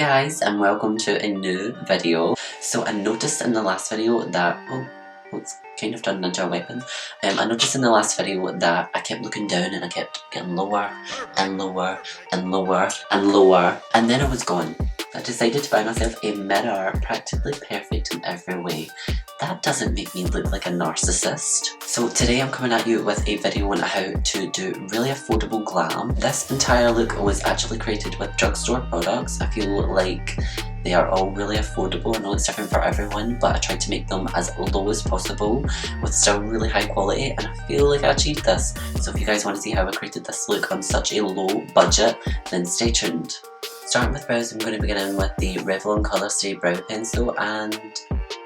guys, and welcome to a new video. So I noticed in the last video that, it's kind of turned into a weapon. I noticed in the last video that I kept looking down and I kept getting lower and lower and lower and lower, and then I was gone. I decided to buy myself a mirror practically perfect in every way. That doesn't make me look like a narcissist. So today I'm coming at you with a video on how to do really affordable glam. This entire look was actually created with drugstore products. I feel like they are all really affordable. I know it's different for everyone, but I tried to make them as low as possible with still really high quality, and I feel like I achieved this. So if you guys want to see how I created this look on such a low budget, then stay tuned. Starting with brows, I'm going to begin in with the Revlon Colour Stay Brow Pencil, and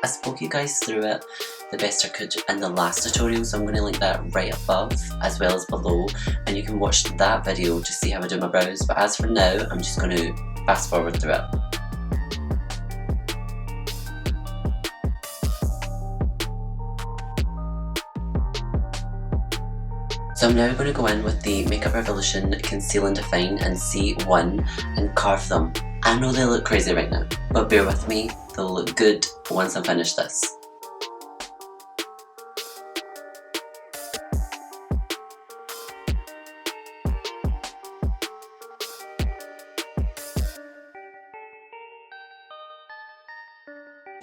I spoke you guys through it the best I could in the last tutorial, so I'm going to link that right above as well as below, and you can watch that video to see how I do my brows. But as for now, I'm just going to fast forward through it. So I'm now going to go in with the Makeup Revolution Conceal&Define and C1 and carve them. I know they look crazy right now, but bear with me, they'll look good once I finish this.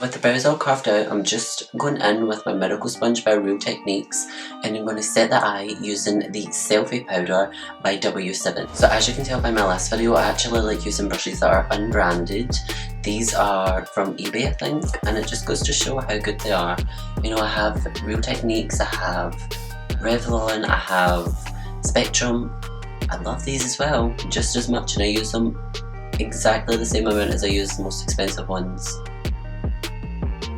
With the brows all carved out, I'm just going in with my Miracle Sponge by Real Techniques, and I'm going to set the eye using the Selfie Powder by W7. So as you can tell by my last video, I actually like using brushes that are unbranded. These are from eBay, I think, and it just goes to show how good they are. You know, I have Real Techniques, I have Revlon, I have Spectrum. I love these as well, just as much, and I use them exactly the same amount as I use the most expensive ones.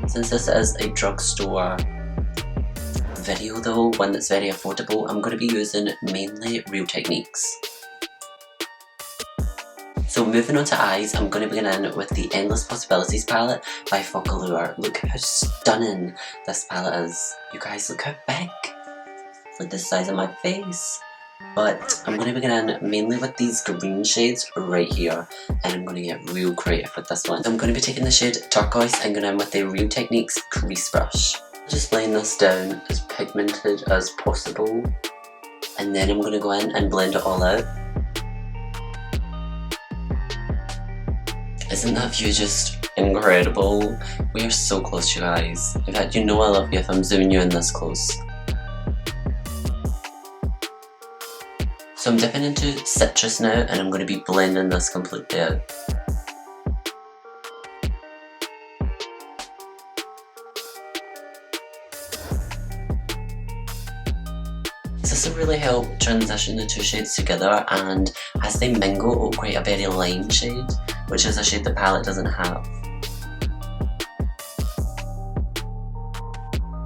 Since this is a drugstore video though, one that's very affordable, I'm going to be using mainly Real Techniques. So moving on to eyes, I'm going to begin in with the Endless Possibilities palette by Focallure. Look how stunning this palette is. You guys, look how big. It's like the size of my face. But I'm going to begin in mainly with these green shades right here, and I'm going to get real creative with this one. I'm going to be taking the shade Turquoise and going in with the Real Techniques crease brush. Just laying this down as pigmented as possible, and then I'm going to go in and blend it all out. Isn't that view just incredible? We are so close, you guys. In fact, you know I love you if I'm zooming you in this close. So I'm dipping into Citrus now, and I'm going to be blending this completely out. This will really help transition the two shades together, and as they mingle it will create a very lime shade, which is a shade the palette doesn't have.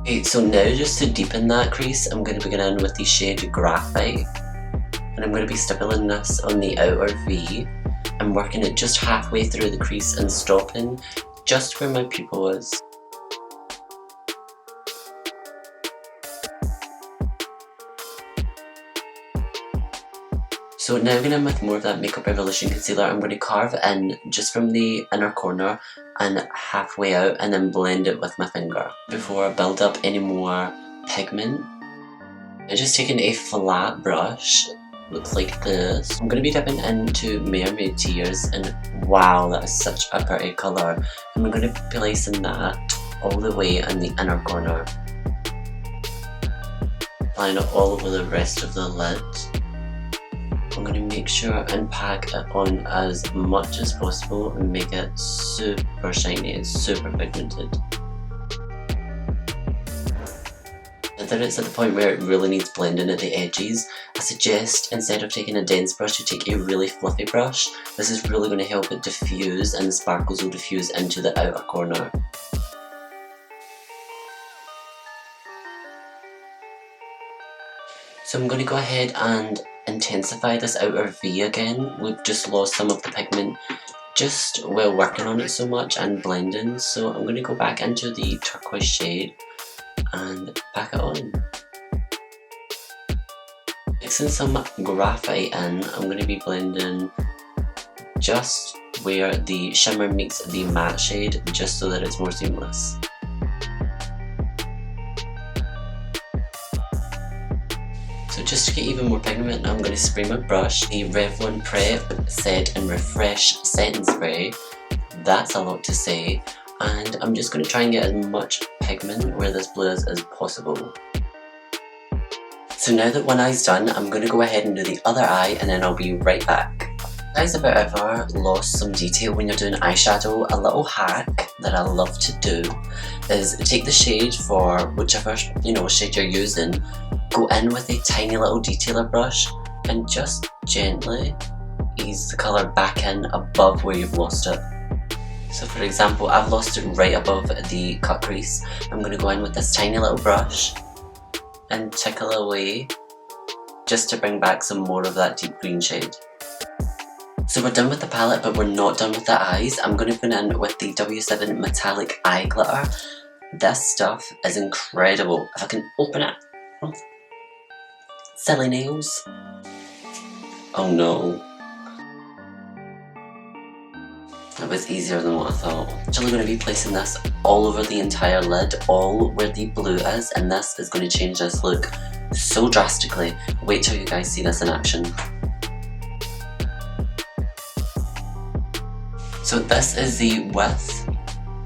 Okay, so now just to deepen that crease, I'm going to begin in with the shade Graphite. And I'm going to be stippling this on the outer V. I'm working it just halfway through the crease and stopping just where my pupil is. So now I'm going in with more of that Makeup Revolution concealer. I'm going to carve in just from the inner corner and halfway out, and then blend it with my finger before I build up any more pigment. I'm just taking a flat brush. Looks like this. I'm going to be dipping into Mermaid Tears, and wow, that is such a pretty colour. And I'm going to be placing that all the way in the inner corner. Applying it all over the rest of the lid. I'm going to make sure and pack it on as much as possible and make it super shiny and super pigmented. That it's at the point where it really needs blending at the edges, I suggest instead of taking a dense brush, you take a really fluffy brush. This is really going to help it diffuse, and the sparkles will diffuse into the outer corner. So I'm going to go ahead and intensify this outer V again. We've just lost some of the pigment just while working on it so much and blending, so I'm going to go back into the turquoise shade and pack it on. Mixing some graphite in, I'm going to be blending just where the shimmer meets the matte shade, just so that it's more seamless. So just to get even more pigment, I'm going to spray my brush, the Revlon Prep Set and Refresh Setting Spray. That's a lot to say. And I'm just going to try and get as much pigment where this blue is as possible. So now that one eye's done, I'm going to go ahead and do the other eye and then I'll be right back. Guys, have you ever lost some detail when you're doing eyeshadow? A little hack that I love to do is take the shade for whichever shade you're using, go in with a tiny little detailer brush and just gently ease the colour back in above where you've lost it. So for example, I've lost it right above the cut crease. I'm going to go in with this tiny little brush and tickle away just to bring back some more of that deep green shade. So we're done with the palette, but we're not done with the eyes. I'm going to go in with the W7 Metallic Eye Glitter. This stuff is incredible. If I can open it. Silly nails. Oh no. That was easier than what I thought. I'm actually going to be placing this all over the entire lid, all where the blue is, and this is going to change this look so drastically. Wait till you guys see this in action. So this is the with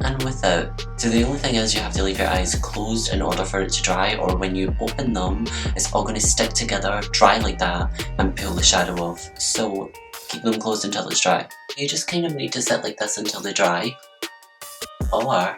and without. So the only thing is you have to leave your eyes closed in order for it to dry, or when you open them, it's all going to stick together, dry like that, and pull the shadow off. So keep them closed until it's dry. You just kind of need to sit like this until they dry, or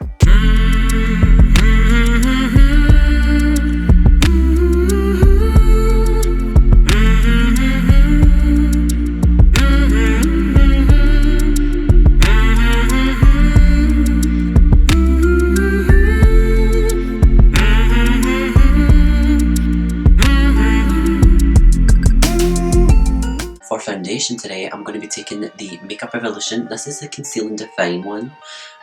for foundation today, I'm going to be taking the Makeup Revolution. This is the Conceal&Define one,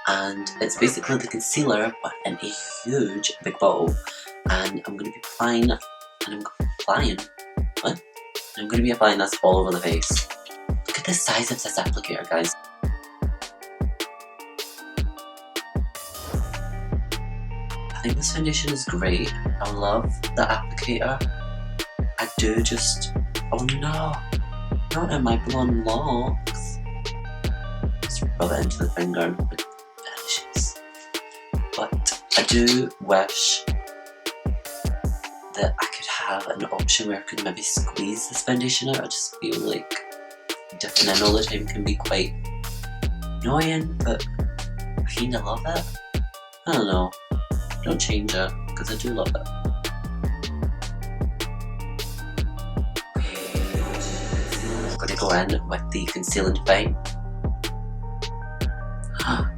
and it's basically the concealer but in a huge big bottle. And I'm going to be applying, I'm going to be applying this all over the face. Look at the size of this applicator, guys. I think this foundation is great. I love the applicator. I do just, oh no. Not in my blonde locks. Just rub it into the finger and it vanishes. But I do wish that I could have an option where I could maybe squeeze this foundation out. I just feel like dipping in all the time can be quite annoying, but I kinda love it. I don't know. Don't change it, because I do love it. Go in with the Conceal&Define.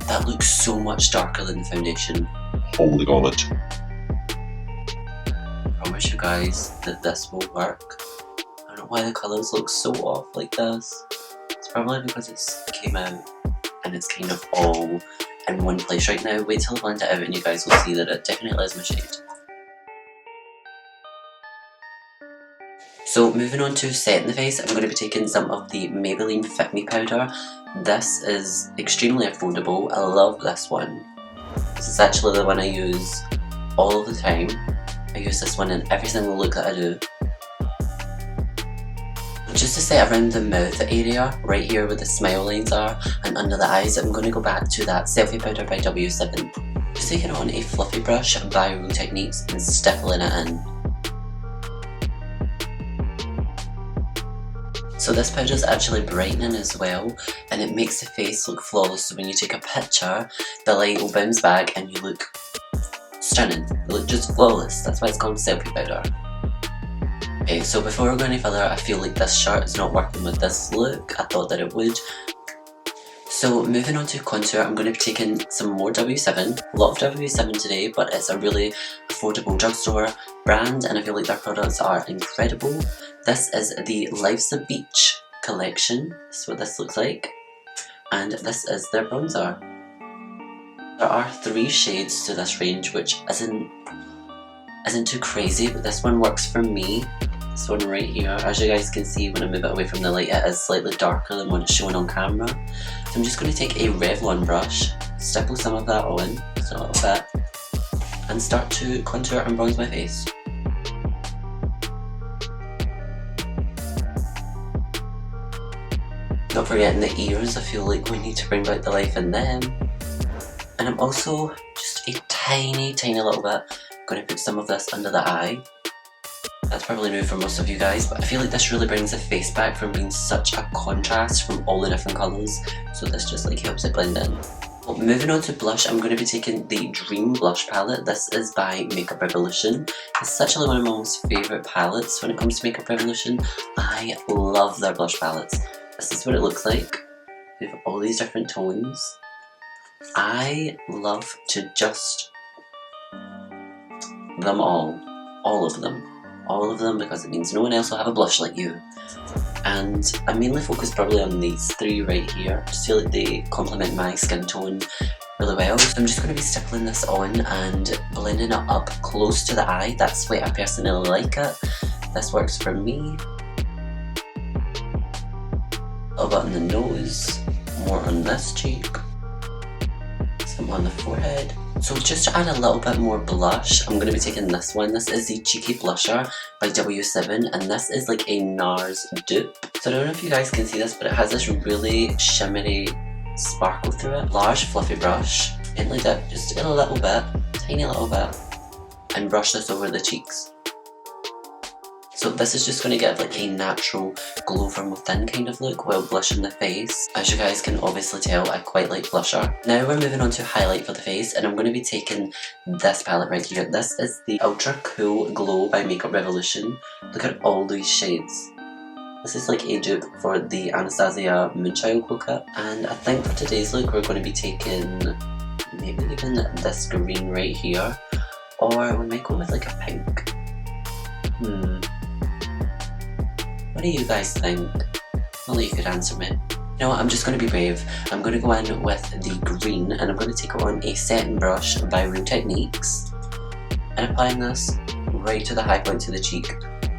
That looks so much darker than the foundation. Holy garbage. I promise you guys that this will work. I don't know why the colours look so off like this. It's probably because it came out and it's kind of all in one place right now. Wait till I blend it out and you guys will see that it definitely is my shade. So moving on to setting the face, I'm going to be taking some of the Maybelline Fit Me powder. This is extremely affordable. I love this one. This is actually the one I use all of the time. I use this one in every single look that I do. Just to set around the mouth area, right here where the smile lines are, and under the eyes, I'm going to go back to that Selfie Powder by W7. Just taking on a fluffy brush by Real Techniques and stippling it in. So this powder is actually brightening as well, and it makes the face look flawless, so when you take a picture, the light will bounce back and you look stunning. You look just flawless. That's why it's called Selfie Powder. Okay, so before we go any further, I feel like this shirt is not working with this look. I thought that it would. So moving on to contour, I'm going to be taking some more W7. A lot of W7 today, but it's a really affordable drugstore brand and I feel like their products are incredible. This is the Life's a Beach collection. This is what this looks like. And this is their bronzer. There are 3 shades to this range, which isn't too crazy, but this one works for me. This one right here. As you guys can see when I move it away from the light, it is slightly darker than what it's showing on camera. So I'm just going to take a Revlon brush, stipple some of that on, just a little bit, and start to contour and bronze my face. Not forgetting the ears, I feel like we need to bring back the life in them. And I'm also just a tiny little bit going to put some of this under the eye. That's probably new for most of you guys, but I feel like this really brings the face back from being such a contrast from all the different colours. So this just like helps it blend in. Well, moving on to blush, I'm going to be taking the Dream Blush palette. This is by Makeup Revolution. It's actually one of my most favourite palettes when it comes to Makeup Revolution. I love their blush palettes. This is what it looks like. We have all these different tones. I love to just them all of them, because it means no one else will have a blush like you. And I mainly focus probably on these three right here. I just feel like they complement my skin tone really well. So I'm just going to be stippling this on and blending it up close to the eye. That's the way I personally like it. This works for me. A little bit on the nose, more on this cheek, some on the forehead. So just to add a little bit more blush, I'm going to be taking this one. This is the Cheeky Blusher by W7, and this is like a NARS dupe. So I don't know if you guys can see this, but it has this really shimmery sparkle through it. Large fluffy brush, gently dip just a little bit, tiny little bit, and brush this over the cheeks. So this is just going to give like a natural glow from within kind of look while blushing the face. As you guys can obviously tell, I quite like blusher. Now we're moving on to highlight for the face, and I'm going to be taking this palette right here. This is the Ultra Cool Glow by Makeup Revolution. Look at all these shades. This is like a dupe for the Anastasia Moonchild Glow Kit. And I think for today's look we're going to be taking maybe even this green right here, or we might go with like a pink. What do you guys think? Only you could answer me. You know what, I'm just going to be brave. I'm going to go in with the green, and I'm going to take on a setting brush by Real Techniques and applying this right to the high point of the cheek.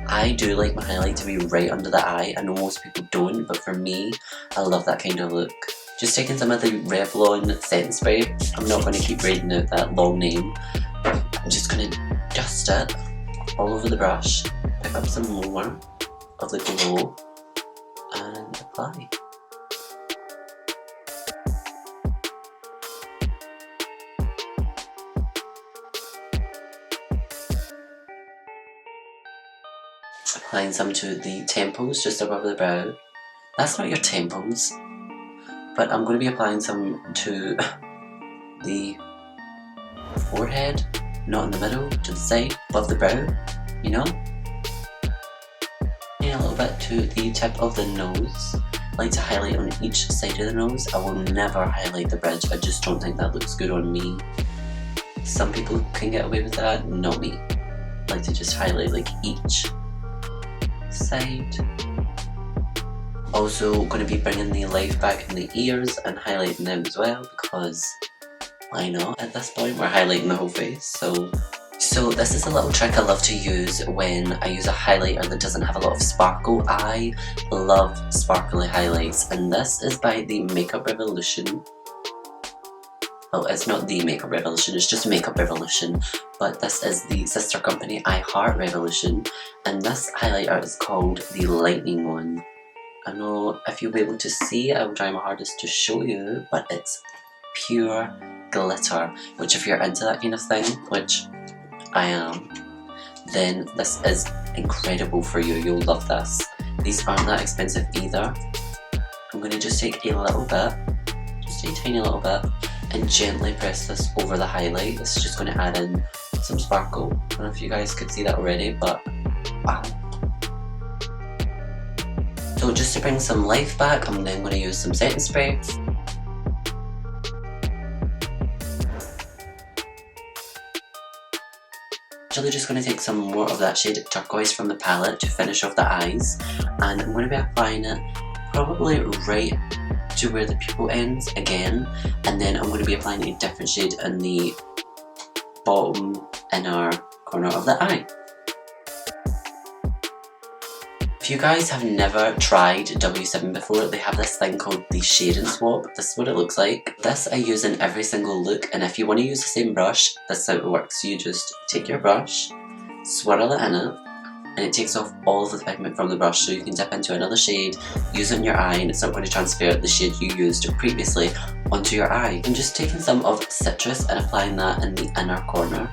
I do like my highlight to be right under the eye. I know most people don't, but for me, I love that kind of look. Just taking some of the Revlon setting spray. I'm not going to keep reading out that long name. I'm just going to dust it all over the brush, pick up some more of the glow, and apply. Applying some to the temples just above the brow. That's not your temples, but I'm going to be applying some to the forehead, not in the middle, to the side, above the brow, you know? A little bit to the tip of the nose. I like to highlight on each side of the nose. I will never highlight the bridge. I just don't think that looks good on me. Some people can get away with that, not me. I like to just highlight like each side. Also going to be bringing the life back in the ears and highlighting them as well, because why not? At this point we're highlighting the whole face. So this is a little trick I love to use when I use a highlighter that doesn't have a lot of sparkle. I love sparkly highlights, and this is by the Makeup Revolution. Well, it's not the Makeup Revolution, it's just Makeup Revolution, but this is the sister company I Heart Revolution, and this highlighter is called the Lightening one. I know if you'll be able to see, I will try my hardest to show you, but it's pure glitter, which if you're into that kind of thing, which I am, then this is incredible for you. You'll love this. These aren't that expensive either. I'm going to just take a little bit, just a tiny little bit, and gently press this over the highlight. This is just going to add in some sparkle. I don't know if you guys could see that already, but wow. So just to bring some life back, I'm then going to use some setting spray. Actually just going to take some more of that shade Turquoise from the palette to finish off the eyes, and I'm going to be applying it probably right to where the pupil ends again, and then I'm going to be applying a different shade in the bottom inner corner of the eye. If you guys have never tried W7 before, they have this thing called the SHADE&SWAP. This is what it looks like. This I use in every single look, and if you want to use the same brush, this is how it works. You just take your brush, swirl it in it, and it takes off all of the pigment from the brush, so you can dip into another shade, use it in your eye, and it's not going to transfer the shade you used previously onto your eye. I'm just taking some of Citrus and applying that in the inner corner.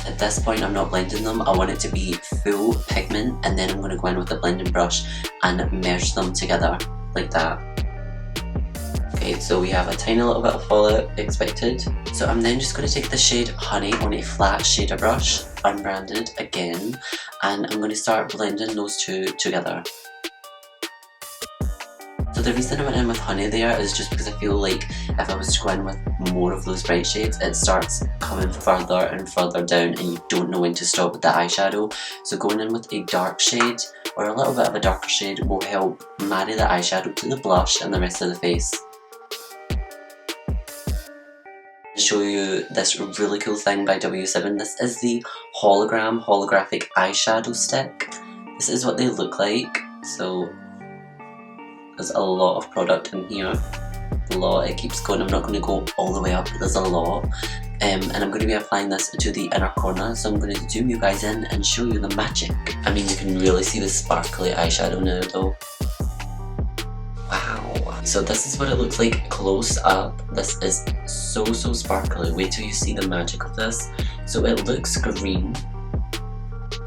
At this point I'm not blending them, I want it to be full pigment, and then I'm going to go in with the blending brush and merge them together like that. Okay, so we have a tiny little bit of fallout expected. So I'm then just going to take the shade Honey on a flat shader brush, unbranded again, and I'm going to start blending those two together. So the reason I went in with Honey there is just because I feel like if I was to go in with more of those bright shades, it starts coming further and further down and you don't know when to stop with the eyeshadow. So going in with a dark shade or a little bit of a darker shade will help marry the eyeshadow to the blush and the rest of the face. Show you this really cool thing by W7. This is the Hologram holographic eyeshadow stick. This is what they look like. So there's a lot of product in here. A lot, it keeps going. I'm not going to go all the way up, there's a lot. And I'm going to be applying this to the inner corner, so I'm going to zoom you guys in and show you the magic. I mean, you can really see the sparkly eyeshadow now though. Wow. So this is what it looks like close up. This is so sparkly. Wait till you see the magic of this. So it looks green.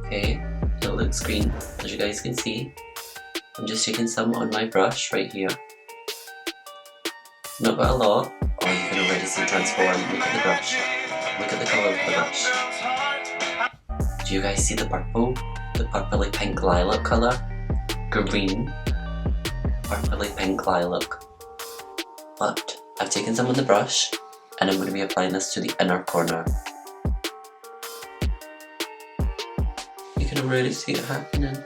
Okay, it looks green, as you guys can see. I'm just taking some on my brush right here. Not got a lot. Oh, you can already see transform. Look at the brush. Look at the colour of the brush. Do you guys see the purple? The purpley pink lilac colour? Green. Purpley pink lilac. But I've taken some on the brush and I'm going to be applying this to the inner corner. You can already see it happening.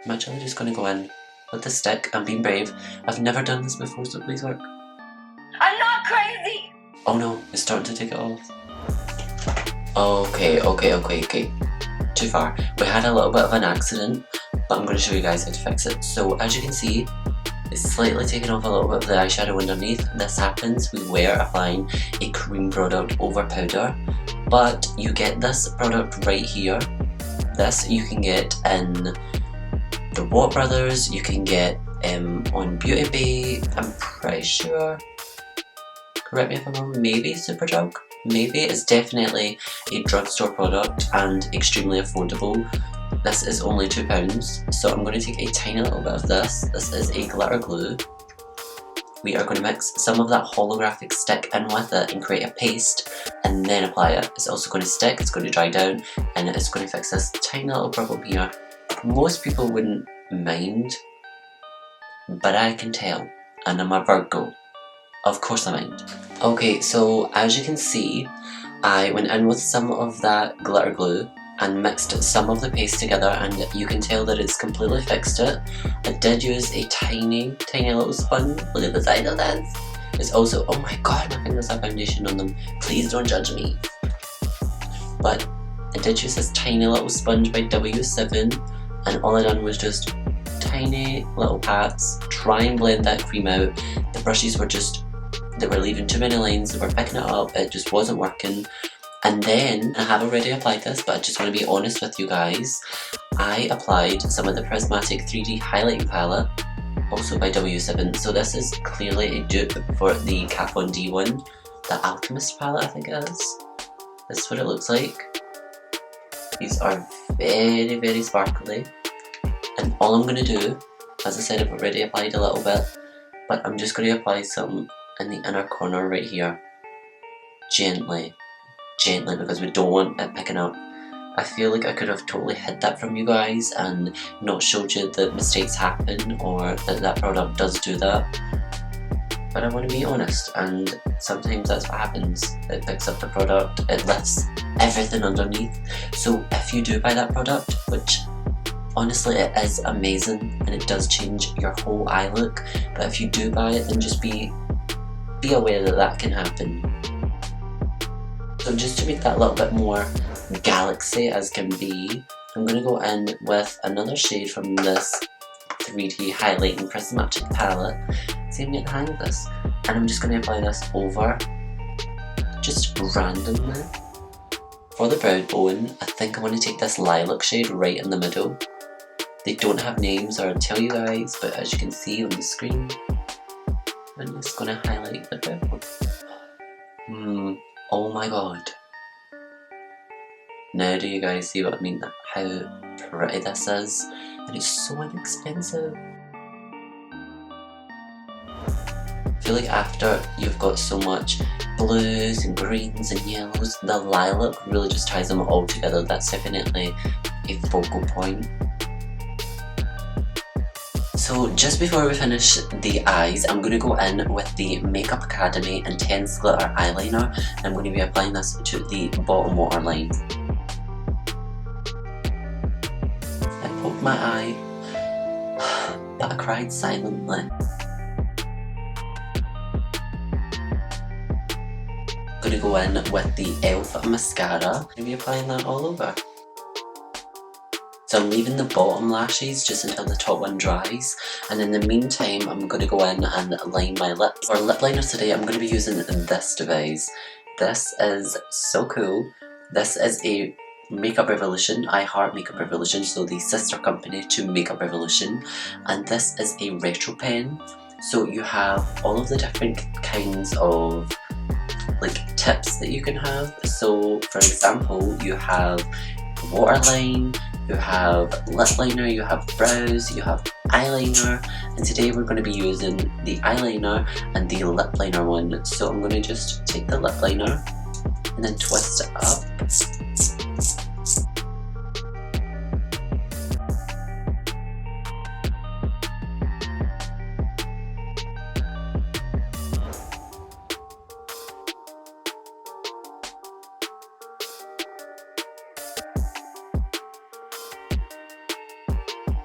I'm actually just going to go in with the stick. I'm being brave. I've never done this before, so please work. I'm not crazy! Oh no, it's starting to take it off. Okay. Too far. We had a little bit of an accident, but I'm going to show you guys how to fix it. So as you can see, it's slightly taken off a little bit of the eyeshadow underneath. This happens, we were applying a cream product over powder, but you get this product right here. This you can get in the Watt Brothers, you can get on Beauty Bay, I'm pretty sure, correct me if I'm wrong, maybe Superdrug? Maybe. It's definitely a drugstore product and extremely affordable. This is only £2, so I'm going to take a tiny little bit of this. This is a glitter glue. We are going to mix some of that holographic stick in with it and create a paste and then apply it. It's also going to stick, it's going to dry down, and it's going to fix this tiny little problem here. Most people wouldn't mind, but I can tell, and I'm a Virgo. Of course I mind. Okay, so as you can see, I went in with some of that glitter glue and mixed some of the paste together, and you can tell that it's completely fixed it. I did use a tiny little sponge. Look at the size of this. It's also, oh my god, my fingers have foundation on them. Please don't judge me. But I did use this tiny little sponge by W7, and all I done was just tiny little pats, try and blend that cream out. The brushes were just, they were leaving too many lines, they were picking it up, it just wasn't working. And then, I have already applied this, but I just want to be honest with you guys, I applied some of the Prismatic 3D highlighting palette, also by W7, so this is clearly a dupe for the Kat Von D one, the Alchemist palette I think it is. This is what it looks like. These are very sparkly, and all I'm going to do, as I said, I've already applied a little bit, but I'm just going to apply some in the inner corner right here, gently, because we don't want it picking up. I feel like I could have totally hid that from you guys and not showed you that mistakes happen or that that product does do that, but I want to be honest, and sometimes that's what happens. It picks up the product, it lifts everything underneath. So if you do buy that product, which honestly it is amazing and it does change your whole eye look, but if you do buy it, then just be aware that that can happen. So just to make that a little bit more galaxy as can be, I'm going to go in with another shade from this 3D highlighting Prismatic palette. See, I'm getting the hang of this. And I'm just going to apply this over, just randomly. For the brow bone, I think I'm going to take this lilac shade right in the middle. They don't have names or tell you guys, but as you can see on the screen, I'm just going to highlight the brow bone. Oh my god. Now do you guys see what I mean? How pretty this is? And it's so inexpensive. I feel like after you've got so much blues and greens and yellows, the lilac really just ties them all together. That's definitely a focal point. So just before we finish the eyes, I'm going to go in with the Makeup Academy Intense Glitter Eyeliner. I'm going to be applying this to the bottom waterline. I poked my eye, but I cried silently. I'm going to go in with the e.l.f. mascara. I'm going to be applying that all over. So I'm leaving the bottom lashes just until the top one dries, and in the meantime I'm going to go in and line my lips. For lip liners today I'm going to be using this device. This is so cool. This is a Makeup Revolution, I Heart Makeup Revolution, so the sister company to Makeup Revolution, and this is a retro pen. So you have all of the different kinds of like tips that you can have. So for example, you have waterline, you have lip liner, you have brows, you have eyeliner, and today we're going to be using the eyeliner and the lip liner one. So I'm going to just take the lip liner and then twist it up.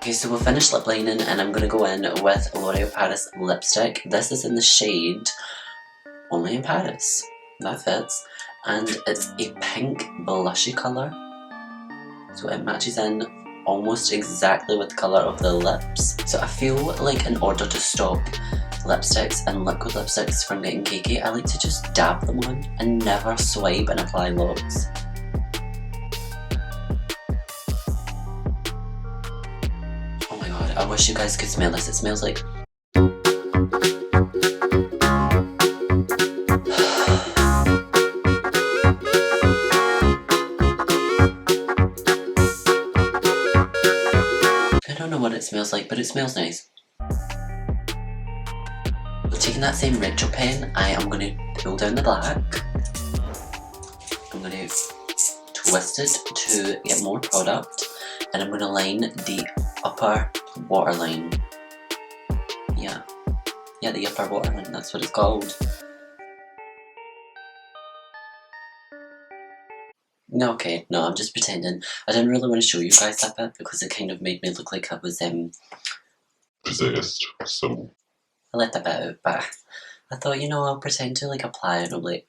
Okay, so we'll finish lip lining and I'm going to go in with L'Oreal Paris lipstick. This is in the shade Only in Paris. That fits. And it's a pink blushy colour. So it matches in almost exactly with the colour of the lips. So I feel like in order to stop lipsticks and liquid lipsticks from getting cakey, I like to just dab them on and never swipe and apply loads. I wish you guys could smell this. It smells like... I don't know what it smells like, but it smells nice. Taking that same retro pen, I am going to pull down the black. I'm going to twist it to get more product, and I'm going to line the upper waterline. Yeah, the upper waterline, that's what it's called. No, okay, no, I'm just pretending. I didn't really want to show you guys that bit because it kind of made me look like I was possessed, so I let that bit out, but I thought, you know, I'll pretend to like apply it, and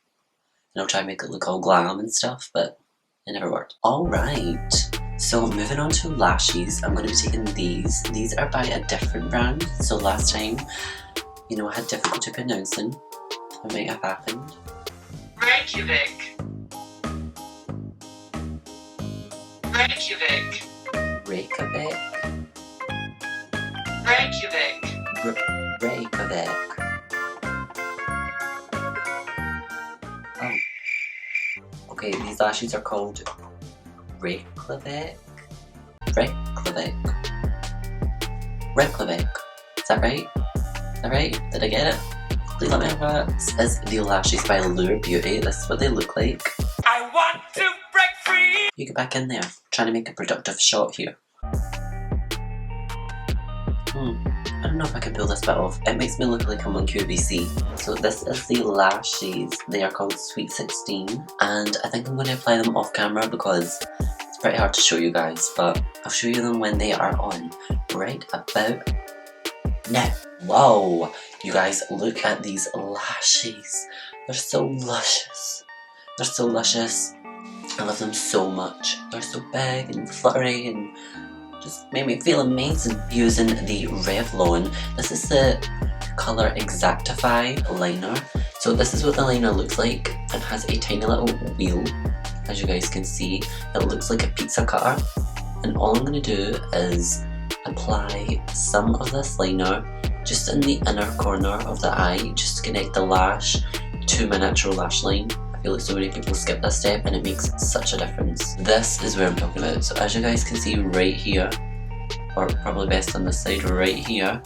I'll try and make it look all glam and stuff, but it never worked. Alright. So moving on to lashes, I'm going to be taking these. These are by a different brand. So last time, you know, I had difficulty pronouncing. It might have happened. Reykjavik. Reykjavik. Reykjavik. Reykjavik. Reykjavik. Oh. Okay, these lashes are called Reykjavik? Reykjavik. Reykjavik. Is that right? Is that right? Did I get it? Please let me know that. This is the lashes by Lure Beauty. This is what they look like. I want to break free! You get back in there. I'm trying to make a productive shot here. I don't know if I can pull this bit off. It makes me look like I'm on QVC. So this is the lashes. They are called Sweet 16. And I think I'm going to apply them off camera because it's pretty hard to show you guys. But I'll show you them when they are on. Right about now. Whoa! You guys, look at these lashes. They're so luscious. They're so luscious. I love them so much. They're so big and fluttery and just make me feel amazing. Using the Revlon. This is the colour Exactify liner. So this is what the liner looks like. It has a tiny little wheel, as you guys can see. It looks like a pizza cutter. And all I'm going to do is apply some of this liner just in the inner corner of the eye, just to connect the lash to my natural lash line. I feel like so many people skip this step and it makes such a difference. This is where I'm talking about. So as you guys can see right here, or probably best on this side right here,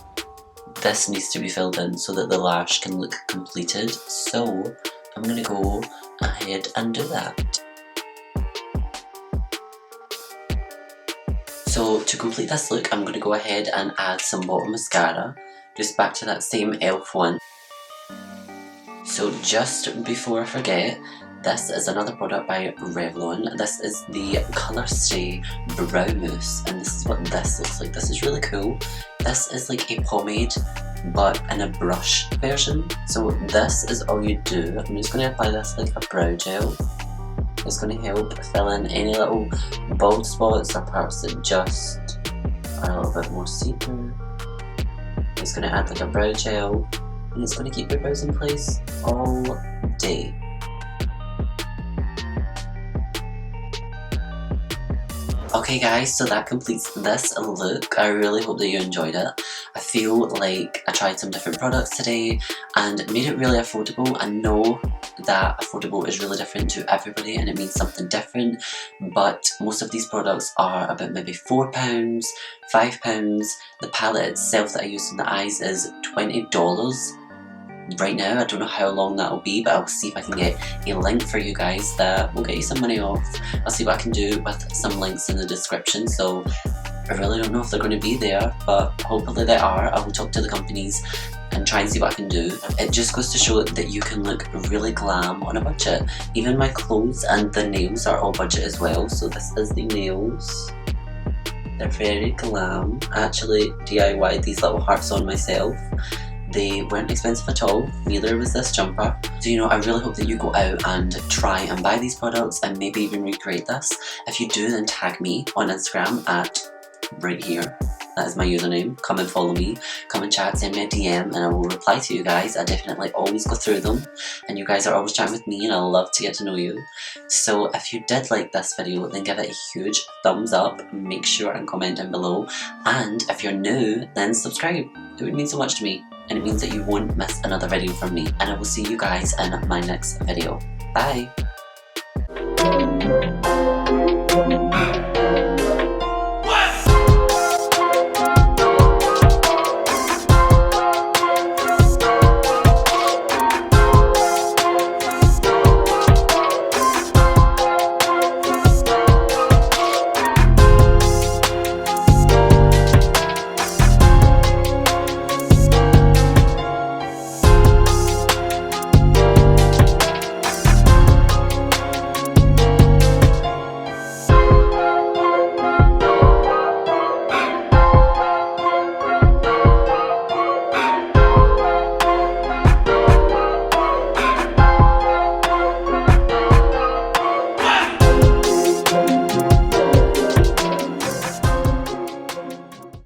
this needs to be filled in so that the lash can look completed. So I'm going to go ahead and do that. So to complete this look, I'm going to go ahead and add some bottom mascara, just back to that same e.l.f. one. So just before I forget, this is another product by Revlon. This is the Colour Stay Brow Mousse, and this is what this looks like. This is really cool. This is like a pomade, but in a brush version. So this is all you do. I'm just going to apply this like a brow gel. It's going to help fill in any little bald spots or parts that just are a little bit more see-through. It's going to add like a brow gel, and it's going to keep your brows in place all day. Okay guys, so that completes this look. I really hope that you enjoyed it. I feel like I tried some different products today and made it really affordable. I know that affordable is really different to everybody and it means something different, but most of these products are about maybe £4, £5. The palette itself that I used on the eyes is $20 right now. I don't know how long that will be, but I'll see if I can get a link for you guys that will get you some money off. I'll see what I can do with some links in the description. So I really don't know if they're going to be there, but hopefully they are. I will talk to the companies and try and see what I can do. It just goes to show that you can look really glam on a budget. Even my clothes and the nails are all budget as well. So this is the nails. They're very glam. I actually DIY'd these little hearts on myself. They weren't expensive at all, neither was this jumper. So I really hope that you go out and try and buy these products and maybe even recreate this. If you do, then tag me on Instagram at right here. That is my username. Come and follow me, come and chat, send me a DM and I will reply to you guys. I definitely always go through them and you guys are always chatting with me and I love to get to know you. So if you did like this video, then give it a huge thumbs up, make sure and comment down below, and if you're new, then subscribe. It would mean so much to me. And it means that you won't miss another video from me. And I will see you guys in my next video. Bye!